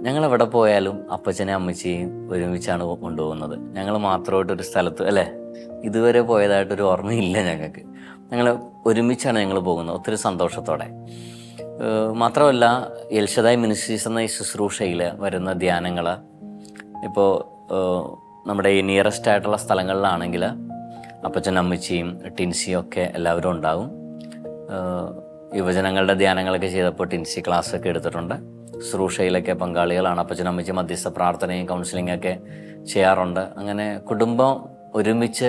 ഞങ്ങളെവിടെ പോയാലും അപ്പച്ചനെയും അമ്മച്ചിയും ഒരുമിച്ചാണ് കൊണ്ടുപോകുന്നത്. ഞങ്ങൾ മാത്രമായിട്ടൊരു സ്ഥലത്ത് അല്ലേ ഇതുവരെ പോയതായിട്ടൊരു ഓർമ്മയില്ല ഞങ്ങൾക്ക്. ഞങ്ങൾ ഒരുമിച്ചാണ് ഞങ്ങൾ പോകുന്നത്, ഒത്തിരി സന്തോഷത്തോടെ. മാത്രമല്ല എൽഷദായ് മിനിസ്ട്രീസ് എന്ന ഈ ശുശ്രൂഷയിൽ വരുന്ന ധ്യാനങ്ങൾ ഇപ്പോൾ നമ്മുടെ ഈ നിയറസ്റ്റ് ആയിട്ടുള്ള സ്ഥലങ്ങളിലാണെങ്കിൽ അപ്പച്ചനും അമ്മച്ചിയും ടിൻസിയും ഒക്കെ എല്ലാവരും ഉണ്ടാകും. യുവജനങ്ങളുടെ ധ്യാനങ്ങളൊക്കെ ചെയ്തപ്പോൾ ടിൻസി ക്ലാസ്സൊക്കെ എടുത്തിട്ടുണ്ട്. ശുശ്രൂഷയിലൊക്കെ പങ്കാളികളാണ്. അപ്പച്ചനും അമ്മച്ചിയും മധ്യസ്ഥ പ്രാർത്ഥനയും കൗൺസിലിങ്ങൊക്കെ ചെയ്യാറുണ്ട്. അങ്ങനെ കുടുംബം ഒരുമിച്ച്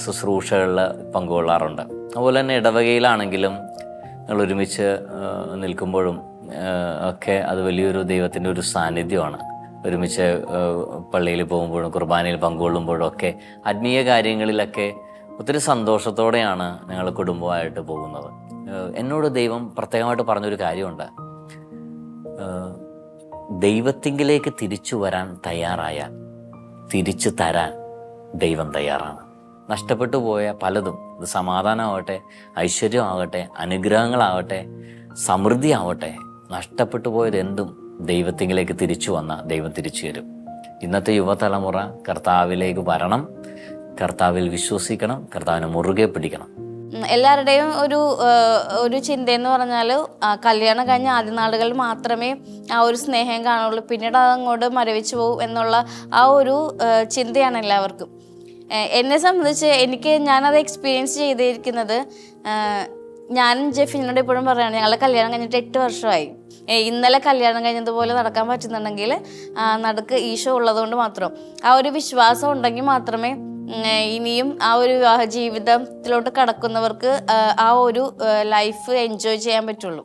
ശുശ്രൂഷകളിൽ പങ്കുകൊള്ളാറുണ്ട്. അതുപോലെ തന്നെ ഇടവകയിലാണെങ്കിലും ഞങ്ങൾ ഒരുമിച്ച് നിൽക്കുമ്പോഴും ഒക്കെ അത് വലിയൊരു ദൈവത്തിൻ്റെ ഒരു സാന്നിധ്യമാണ്. ഒരുമിച്ച് പള്ളിയിൽ പോകുമ്പോഴും കുർബാനയിൽ പങ്കുകൊള്ളുമ്പോഴും ഒക്കെ ആത്മീയ കാര്യങ്ങളിലൊക്കെ ഒത്തിരി സന്തോഷത്തോടെയാണ് ഞങ്ങൾ കുടുംബമായിട്ട് പോകുന്നത്. എന്നോട് ദൈവം പ്രത്യേകമായിട്ട് പറഞ്ഞൊരു കാര്യമുണ്ട്, ദൈവത്തിങ്കിലേക്ക് തിരിച്ചു വരാൻ തയ്യാറായാൽ തിരിച്ചു തരാൻ ദൈവം തയ്യാറാണ്. നഷ്ടപ്പെട്ടു പോയ പലതും, ഇത് സമാധാനമാവട്ടെ, ഐശ്വര്യമാകട്ടെ, അനുഗ്രഹങ്ങളാവട്ടെ, സമൃദ്ധി ആവട്ടെ, നഷ്ടപ്പെട്ടു പോയതെന്തും ദൈവത്തിങ്കിലേക്ക് തിരിച്ചു വന്നാൽ ദൈവം തിരിച്ചു തരും. ഇന്നത്തെ യുവതലമുറ കർത്താവിലേക്ക് വരണം, കർത്താവിൽ വിശ്വസിക്കണം, കർത്താവിനെ മുറുകെ പിടിക്കണം. എല്ലാവരുടെയും ഒരു ചിന്തയെന്ന് പറഞ്ഞാൽ കല്യാണം കഴിഞ്ഞ ആദ്യ നാളുകളിൽ മാത്രമേ ആ ഒരു സ്നേഹം കാണുള്ളൂ, പിന്നീട് അതങ്ങോട്ട് മരവിച്ചു പോകും എന്നുള്ള ആ ഒരു ചിന്തയാണ് എല്ലാവർക്കും. എന്നെ സംബന്ധിച്ച് ഞാനത് എക്സ്പീരിയൻസ് ചെയ്തിരിക്കുന്നത്, ഞാനും ജെഫിനോട് എപ്പോഴും പറയുകയാണ്, ഞങ്ങളുടെ കല്യാണം കഴിഞ്ഞിട്ട് 8 വർഷമായി. ഇന്നലെ കല്യാണം കഴിഞ്ഞതുപോലെ നടക്കാൻ പറ്റുന്നുണ്ടെങ്കിൽ നടുക്ക് ഈശോ ഉള്ളതുകൊണ്ട് മാത്രം, ആ ഒരു വിശ്വാസം ഉണ്ടെങ്കിൽ മാത്രമേ ഇനിയും ആ ഒരു വിവാഹ ജീവിതത്തിലോട്ട് കടക്കുന്നവർക്ക് ആ ഒരു ലൈഫ് എൻജോയ് ചെയ്യാൻ പറ്റുള്ളൂ.